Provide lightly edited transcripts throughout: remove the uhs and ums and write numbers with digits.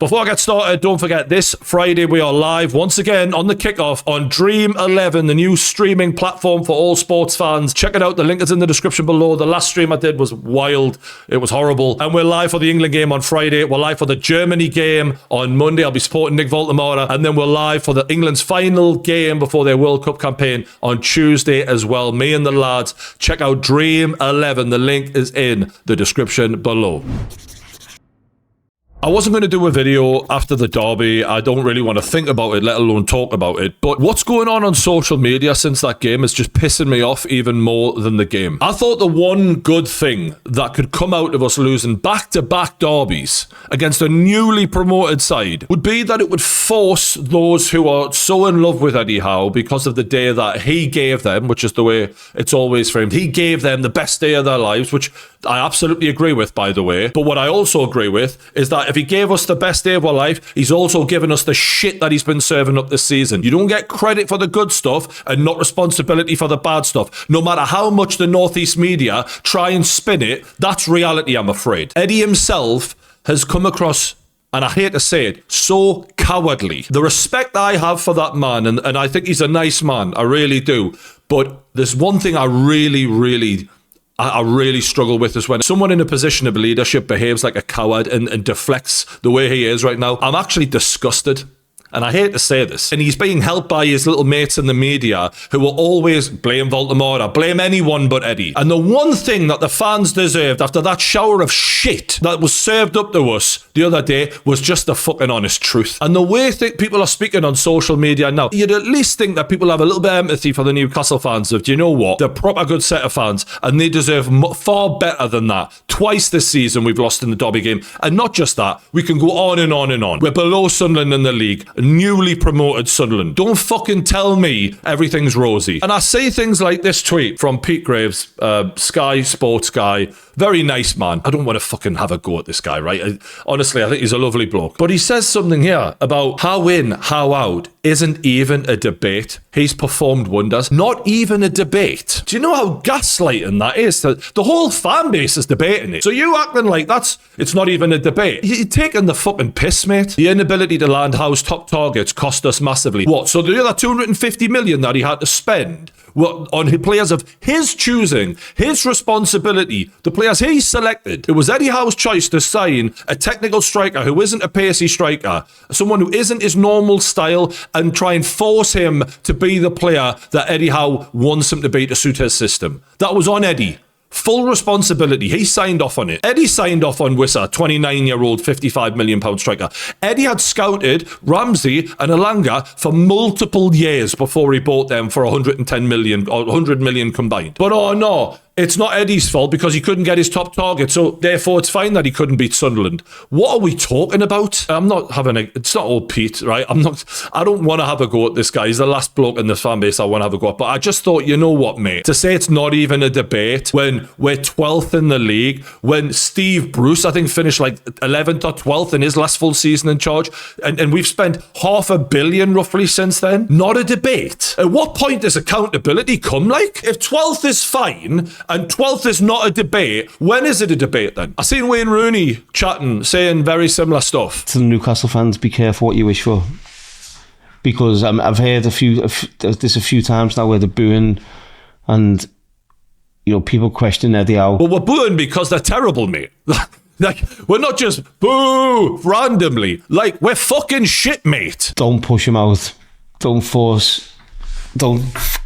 Before I get started, don't forget this Friday we are live once again on the kickoff on Dream 11, the new streaming platform for all sports fans. Check it out. The link is in the description below. The last stream I did was wild. It was horrible. And we're live for the England game on Friday. We're live for the Germany game on Monday. I'll be supporting Nick Voltemora. And then we're live for the England's final game before their World Cup campaign on Tuesday as well. Me and the lads. Check out Dream 11. The link is in the description below. I wasn't going to do a video after the derby. I don't really want to think about it, let alone talk about it. But what's going on social media since that game is just pissing me off even more than the game. I thought the one good thing that could come out of us losing back-to-back derbies against a newly promoted side would be that it would force those who are so in love with Eddie Howe because of the day that he gave them, which is the way it's always framed. He gave them the best day of their lives, which I absolutely agree with, by the way. But what I also agree with is that if he gave us the best day of our life, he's also given us the shit that he's been serving up this season. You don't get credit for the good stuff and not responsibility for the bad stuff. No matter how much the Northeast media try and spin it, that's reality, I'm afraid. Eddie himself has come across, and I hate to say it, so cowardly. The respect I have for that man, and I think he's a nice man, I really do. But there's one thing I really struggle with is when someone in a position of leadership behaves like a coward and deflects the way he is right now. I'm actually disgusted. And I hate to say this. And he's being helped by his little mates in the media who will always blame Voltemora, blame anyone but Eddie. And the one thing that the fans deserved after that shower of shit that was served up to us the other day was just the fucking honest truth. And the way people are speaking on social media now, you'd at least think that people have a little bit of empathy for the Newcastle fans of, do you know what? They're a proper good set of fans and they deserve far better than that. Twice this season we've lost in the derby game. And not just that, we can go on and on and on. We're below Sunderland in the league. Newly promoted Sunderland. Don't fucking tell me everything's rosy. And I see things like this tweet from Pete Graves, Sky Sports guy. Very nice man. I don't want to fucking have a go at this guy, right? Honestly, I think he's a lovely bloke. But he says something here about how in, how out isn't even a debate. He's performed wonders. Not even a debate. Do you know how gaslighting that is? The whole fan base is debating it. So you acting like it's not even a debate. You're taking the fucking piss, mate. The inability to land Howe's top targets cost us massively. What? So the other 250 million that he had to spend on players of his choosing, his responsibility, the players he selected. It was Eddie Howe's choice to sign a technical striker who isn't a pacey striker, someone who isn't his normal style, and try and force him to be the player that Eddie Howe wants him to be to suit his system. That was on Eddie. Full responsibility. He signed off on it. Eddie signed off on Wissa, 29-year-old, £55 million striker. Eddie had scouted Ramsey and Elanga for multiple years before he bought them for 110 million or 100 million combined. But oh no, it's not Eddie's fault because he couldn't get his top target, so therefore it's fine that he couldn't beat Sunderland. What are we talking about? It's not all Pete, right? I don't want to have a go at this guy. He's the last bloke in this fan base I want to have a go at. But I just thought, you know what, mate? To say it's not even a debate when we're 12th in the league, when Steve Bruce, I think, finished like 11th or 12th in his last full season in charge, and we've spent $500 million roughly since then. Not a debate. At what point does accountability come? Like, if 12th is fine and 12th is not a debate, when is it a debate then? I seen Wayne Rooney chatting, saying very similar stuff. To the Newcastle fans, be careful what you wish for. Because I've heard a few times now where they're booing and, you know, people question Eddie Howe. Well, we're booing because they're terrible, mate. Like, we're not just boo randomly. Like, we're fucking shit, mate. Don't push him out. Don't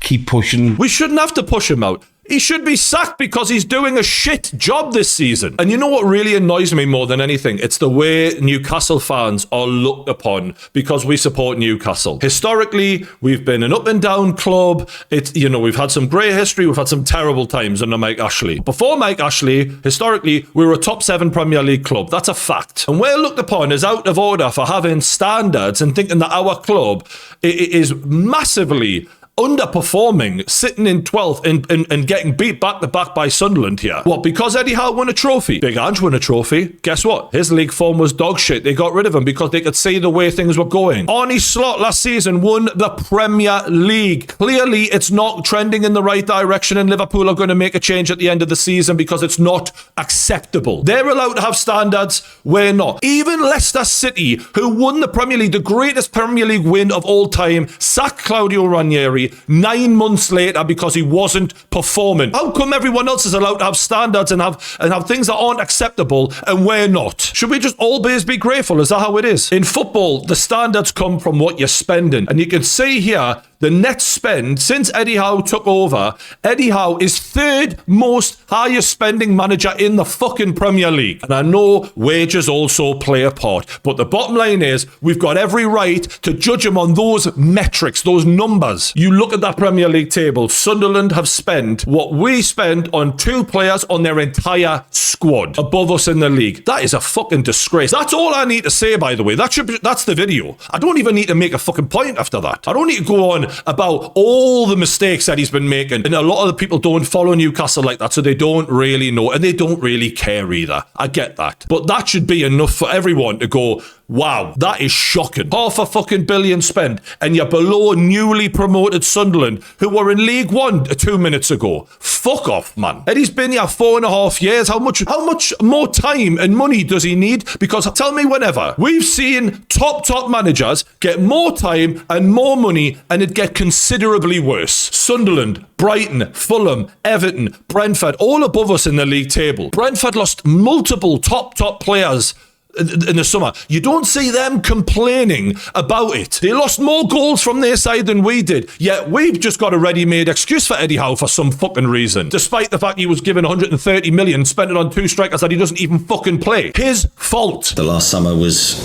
keep pushing. We shouldn't have to push him out. He should be sacked because he's doing a shit job this season. And you know what really annoys me more than anything? It's the way Newcastle fans are looked upon because we support Newcastle. Historically, we've been an up and down club. We've had some great history. We've had some terrible times under Mike Ashley. Before Mike Ashley, historically, we were a top 7 Premier League club. That's a fact. And we're looked upon as out of order for having standards and thinking that our club is massively underperforming, sitting in 12th and getting beat back to back by Sunderland here. What, because Eddie Howe won a trophy? Big Ange won a trophy. Guess what? His league form was dog shit. They got rid of him because they could see the way things were going. Arnie Slot last season won the Premier League. Clearly, it's not trending in the right direction, and Liverpool are going to make a change at the end of the season because it's not acceptable. They're allowed to have standards, we're not. Even Leicester City, who won the Premier League, the greatest Premier League win of all time, sacked Claudio Ranieri 9 months later because he wasn't performing. How come everyone else is allowed to have standards and have things that aren't acceptable and we're not? Should we just always be grateful? Is that how it is? In football, the standards come from what you're spending. And you can see here, the net spend since Eddie Howe took over, Eddie Howe is third most highest spending manager in the fucking Premier League. And I know wages also play a part, but the bottom line is we've got every right to judge him on those metrics, those numbers. You look at that Premier League table, Sunderland have spent what we spend on 2 players on their entire squad above us in the league. That is a fucking disgrace. That's all I need to say, by the way. That's the video. I don't even need to make a fucking point after that. I don't need to go on about all the mistakes that he's been making, and a lot of the people don't follow Newcastle like that, so they don't really know, and they don't really care either. I get that, but that should be enough for everyone to go, wow, that is shocking. £500 million spent, and you're below newly promoted Sunderland, who were in League One 2 minutes ago. Fuck off, man. Eddie's been here 4.5 years. How much more time and money does he need? Because tell me whenever we've seen top managers get more time and more money, and it get considerably worse. Sunderland, Brighton, Fulham, Everton, Brentford, all above us in the league table. Brentford lost multiple top players in the summer. You don't see them complaining about it. They lost more goals from their side than we did, yet we've just got a ready-made excuse for Eddie Howe for some fucking reason, despite the fact he was given 130 million, spent it on 2 strikers that he doesn't even fucking play. His fault. The last summer was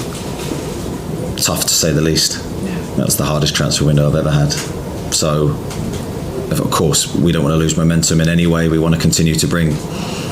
tough, to say the least. That was the hardest transfer window I've ever had. So, of course, we don't want to lose momentum in any way. We want to continue to bring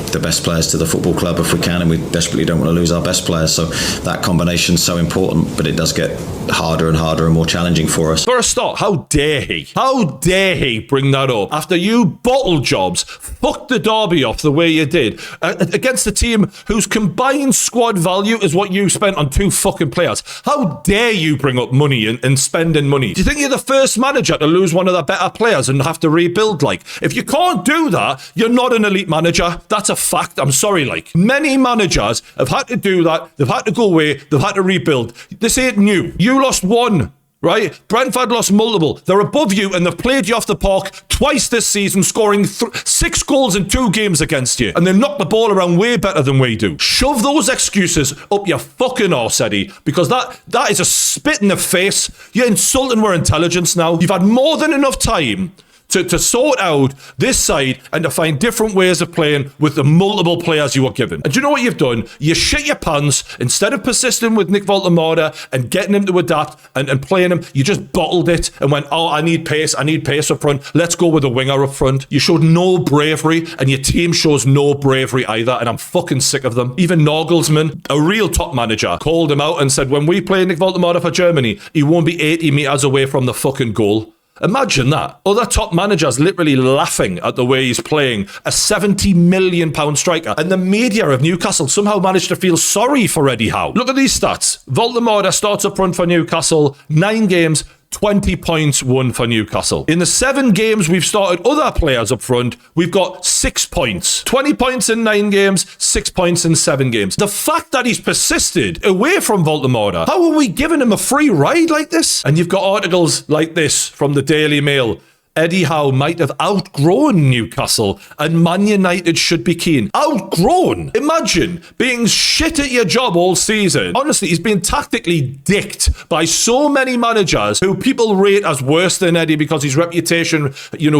the best players to the football club if we can, and we desperately don't want to lose our best players. So that combination's so important, but it does get harder and harder and more challenging for us. For a start, how dare he? How dare he bring that up after you bottle jobs, fucked the derby off the way you did against a team whose combined squad value is what you spent on 2 fucking players. How dare you bring up money and spending money? Do you think you're the first manager to lose one of the better players and have to rebuild? Like, if you can't do that, you're not an elite manager. That's a fact. I'm sorry, like, many managers have had to do that. They've had to go away. They've had to rebuild. This ain't new. You lost 1, right? Brentford lost multiple. They're above you, and they've played you off the park twice this season, scoring 6 goals in 2 games against you, and they knock the ball around way better than we do. Shove those excuses up your fucking arse, Eddie, because that is a spit in the face. You're insulting our intelligence now. You've had more than enough time to sort out this side and to find different ways of playing with the multiple players you were given. And do you know what you've done? You shit your pants. Instead of persisting with Nick Voltemada and getting him to adapt and playing him, you just bottled it and went, oh, I need pace up front. Let's go with a winger up front. You showed no bravery, and your team shows no bravery either, and I'm fucking sick of them. Even Nagelsmann, a real top manager, called him out and said, when we play Nick Voltemada for Germany, he won't be 80 metres away from the fucking goal. Imagine that. Other top managers literally laughing at the way he's playing, a £70 million striker. And the media of Newcastle somehow managed to feel sorry for Eddie Howe. Look at these stats. Voltemada starts up front for Newcastle, 9 games, 20 points won for Newcastle. In the 7 games we've started other players up front, we've got 6 points. 20 points in 9 games, 6 points in 7 games. The fact that he's persisted away from Voltemada, how are we giving him a free ride like this? And you've got articles like this from the Daily Mail. Eddie Howe might have outgrown Newcastle and Man United should be keen. Outgrown? Imagine being shit at your job all season. Honestly, he's been tactically dicked by so many managers who people rate as worse than Eddie because his reputation,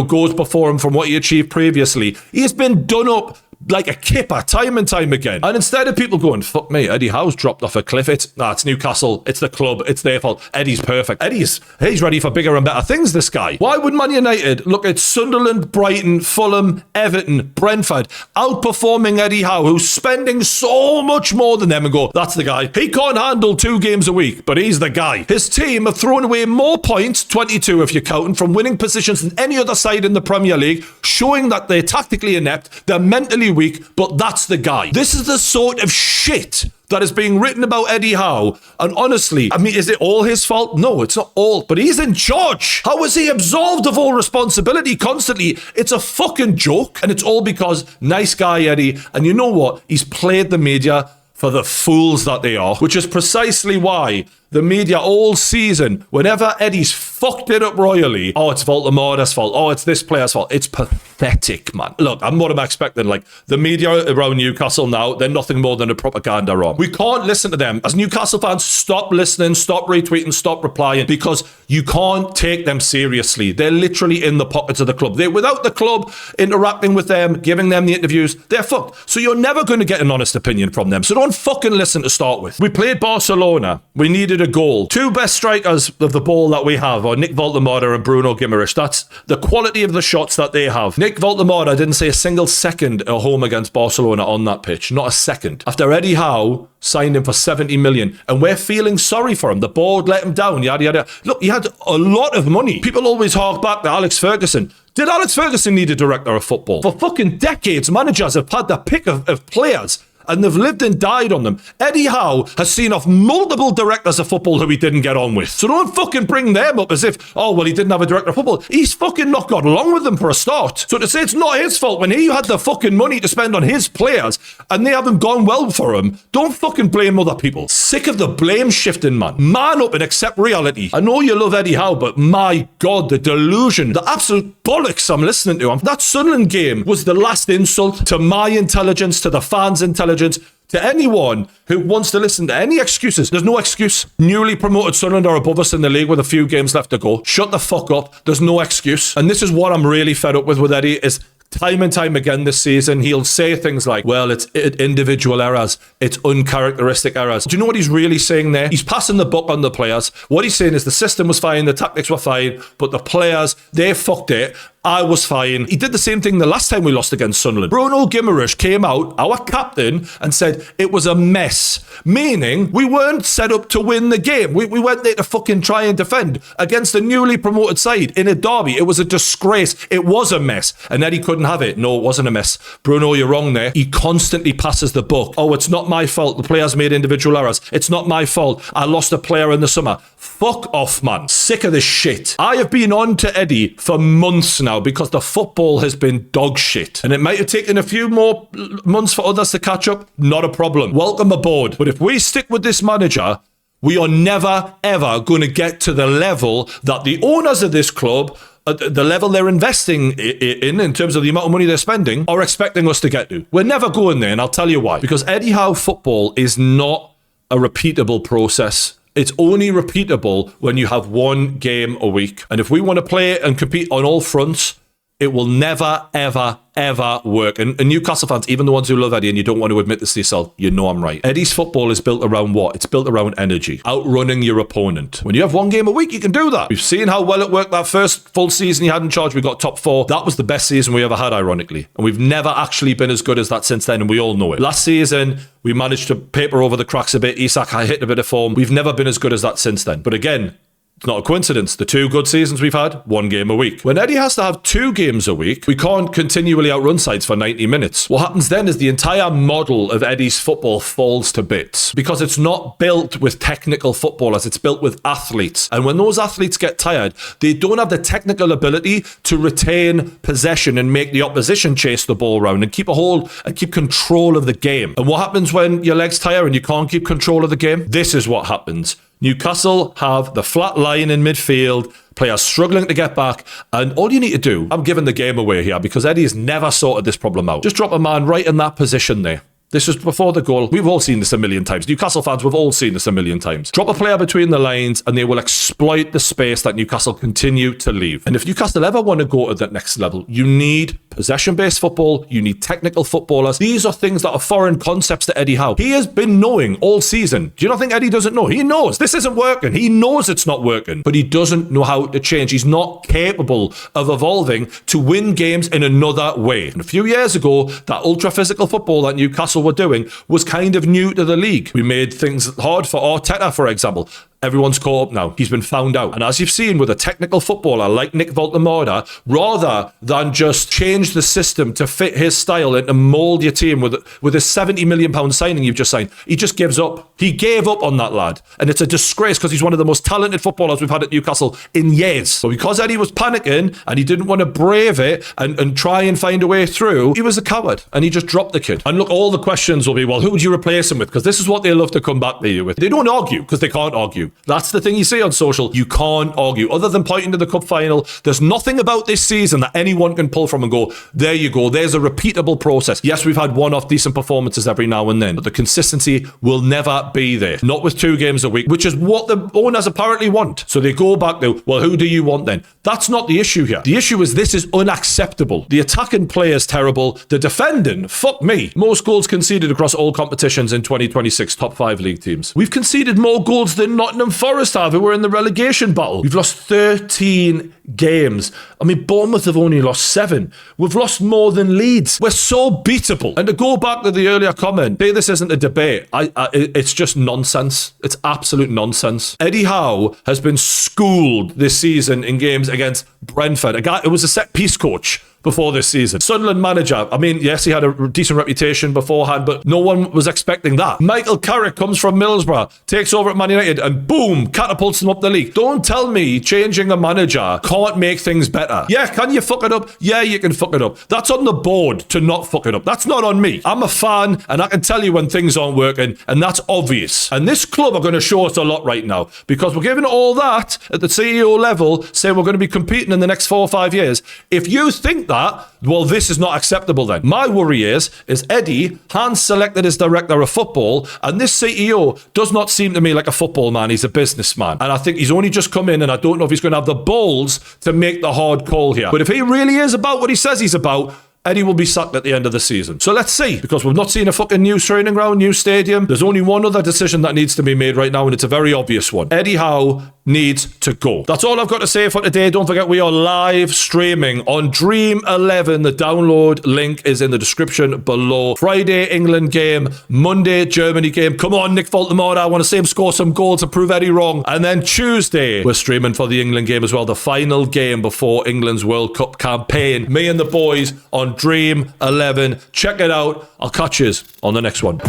goes before him from what he achieved previously. He has been done up like a kipper time and time again. And instead of people going, fuck me, Eddie Howe's dropped off a cliff, it's Newcastle, it's the club, it's their fault. Eddie's perfect. He's ready for bigger and better things, this guy. Why would Man United look at Sunderland, Brighton, Fulham, Everton, Brentford, outperforming Eddie Howe, who's spending so much more than them, and go, that's the guy. He can't handle 2 games a week, but he's the guy. His team have thrown away more points, 22 if you're counting, from winning positions than any other side in the Premier League, showing that they're tactically inept, they're mentally weak, but that's the guy. This is the sort of shit that is being written about Eddie Howe. And honestly, I mean, is it all his fault? No, it's not all. But he's in charge. How is he absolved of all responsibility constantly? It's a fucking joke. And it's all because nice guy Eddie. And you know what? He's played the media for the fools that they are, which is precisely why the media all season, whenever Eddie's fucked it up royally, oh, it's Voldemort's fault, oh, it's this player's fault. It's pathetic, man. Look, what am I expecting? Like, the media around Newcastle now, they're nothing more than a propaganda arm. We can't listen to them. As Newcastle fans, stop listening, stop retweeting, stop replying, because you can't take them seriously. They're literally in the pockets of the club. They're without the club interacting with them, giving them the interviews, they're fucked. So you're never going to get an honest opinion from them. So don't fucking listen to start with. We played Barcelona. We needed a goal. 2 best strikers of the ball that we have are Nick Voldemort and Bruno Guimaraes. That's the quality of the shots that they have. Nick Voldemort didn't say a single second at home against Barcelona on that pitch. Not a second. After Eddie Howe signed him for 70 million, and we're feeling sorry for him. The board let him down, yada, yada. Look, he had a lot of money. People always hark back to Alex Ferguson. Did Alex Ferguson need a director of football? For fucking decades, managers have had the pick of players, and they've lived and died on them. Eddie Howe has seen off multiple directors of football who he didn't get on with. So don't fucking bring them up as if, oh, well, he didn't have a director of football. He's fucking not got along with them for a start. So to say it's not his fault when he had the fucking money to spend on his players and they haven't gone well for him, don't fucking blame other people. Sick of the blame shifting, man. Man up and accept reality. I know you love Eddie Howe, but my God, the delusion, the absolute bollocks I'm listening to. That Sunderland game was the last insult to my intelligence, to the fans' intelligence, to anyone who wants to listen to any excuses. There's no excuse. Newly promoted Sunderland are above us in the league with a few games left to go. Shut the fuck up. There's no excuse. And this is what I'm really fed up with Eddie, is time and time again this season, he'll say things like, well, it's individual errors, it's uncharacteristic errors. Do you know what he's really saying there? He's passing the buck on the players. What he's saying is the system was fine, the tactics were fine, but the players, they fucked it. I was fine. He did the same thing the last time we lost against Sunderland. Bruno Guimaraes came out, our captain, and said it was a mess. Meaning, we weren't set up to win the game. We went there to fucking try and defend against a newly promoted side in a derby. It was a disgrace. It was a mess. And Eddie couldn't have it. No, it wasn't a mess. Bruno, you're wrong there. He constantly passes the buck. Oh, it's not my fault. The players made individual errors. It's not my fault. I lost a player in the summer. Fuck off, man. Sick of this shit. I have been on to Eddie for months now because the football has been dog shit. And it might have taken a few more months for others to catch up. Not a problem. Welcome aboard. But if we stick with this manager, we are never, ever going to get to the level that the owners of this club, the level they're investing in terms of the amount of money they're spending, are expecting us to get to. We're never going there, and I'll tell you why. Because Eddie Howe football is not a repeatable process. It's only repeatable when you have one game a week. And if we want to play and compete on all fronts, it will never, ever, ever work. And Newcastle fans, even the ones who love Eddie, and you don't want to admit this to yourself, you know I'm right. Eddie's football is built around what? It's built around energy. Outrunning your opponent. When you have one game a week, you can do that. We've seen how well it worked that first full season he had in charge. We got top 4. That was the best season we ever had, ironically. And we've never actually been as good as that since then, and we all know it. Last season, we managed to paper over the cracks a bit. Isak hit a bit of form. We've never been as good as that since then. But again, it's not a coincidence. The 2 good seasons we've had, 1 game a week. When Eddie has to have 2 games a week, we can't continually outrun sides for 90 minutes. What happens then is the entire model of Eddie's football falls to bits because it's not built with technical footballers. It's built with athletes. And when those athletes get tired, they don't have the technical ability to retain possession and make the opposition chase the ball around and keep a hold and keep control of the game. And what happens when your legs tire and you can't keep control of the game? This is what happens. Newcastle have the flat line in midfield, players struggling to get back, and all you need to do, I'm giving the game away here because Eddie has never sorted this problem out. Just drop a man right in that position there. This was before the goal. We've all seen this a million times. Newcastle fans, we've all seen this a million times. Drop a player between the lines and they will exploit the space that Newcastle continue to leave. And if Newcastle ever want to go to that next level, you need possession-based football. You need technical footballers. These are things that are foreign concepts to Eddie Howe. He has been knowing all season. Do you not think Eddie doesn't know? He knows this isn't working. He knows it's not working, but he doesn't know how to change. He's not capable of evolving to win games in another way. And a few years ago, that ultra-physical football that Newcastle were doing was kind of new to the league. We made things hard for Arteta, for example. Everyone's caught up now. He's been found out. And as you've seen with a technical footballer like Nick Voltemada, rather than just change the system to fit his style and to mould your team with a £70 million signing you've just signed, he just gives up. He gave up on that lad. And it's a disgrace because he's one of the most talented footballers we've had at Newcastle in years. But because Eddie was panicking and he didn't want to brave it and try and find a way through, he was a coward and he just dropped the kid. And look, all the questions will be, well, who would you replace him with? Because this is what they love to come back to you with. They don't argue because they can't argue. That's the thing you see on social. You can't argue. Other than pointing to the cup final, there's nothing about this season that anyone can pull from and go, there you go, there's a repeatable process. Yes, we've had one-off decent performances every now and then, but the consistency will never be there. Not with 2 games a week, which is what the owners apparently want. So they go back to, well, who do you want then? That's not the issue here. The issue is this is unacceptable. The attacking play is terrible. The defending, fuck me. Most goals conceded across all competitions in 2026 top 5 league teams. We've conceded more goals than Nottingham Forest have, who were in the relegation battle. We've lost 13 games. I mean, Bournemouth have only lost 7. We've lost more than Leeds. We're so beatable. And to go back to the earlier comment, say this isn't a debate. It's just nonsense. It's absolute nonsense. Eddie Howe has been schooled this season in games against Brentford. A guy who was a set-piece coach before this season. Sunderland manager. I mean, yes, he had a decent reputation beforehand, but no one was expecting that. Michael Carrick comes from Middlesbrough, takes over at Man United, and boom, catapults them up the league. Don't tell me changing a manager can't make things better. Yeah, can you fuck it up? Yeah, you can fuck it up. That's on the board to not fuck it up. That's not on me. I'm a fan, and I can tell you when things aren't working, and that's obvious. And this club are going to show us a lot right now, because we're giving all that at the CEO level, saying we're going to be competing in the next 4 or 5 years. If you think that, well, this is not acceptable then. My worry is Eddie hands selected as director of football, and this CEO does not seem to me like a football man. He's a businessman. And I think he's only just come in, and I don't know if he's going to have the balls to make the hard call here. But if he really is about what he says he's about, Eddie will be sacked at the end of the season. So let's see, because we've not seen a fucking new training ground, new stadium. There's only one other decision that needs to be made right now, and it's a very obvious one. Eddie Howe needs to go. That's all I've got to say for today. Don't forget, we are live streaming on Dream 11. The download link is in the description below. Friday, England game. Monday, Germany game. Come on, Nick Voltemada. I want to see him score some goals to prove Eddie wrong. And then Tuesday, we're streaming for the England game as well. The final game before England's World Cup campaign. Me and the boys on Dream 11. Check it out. I'll catch you on the next one.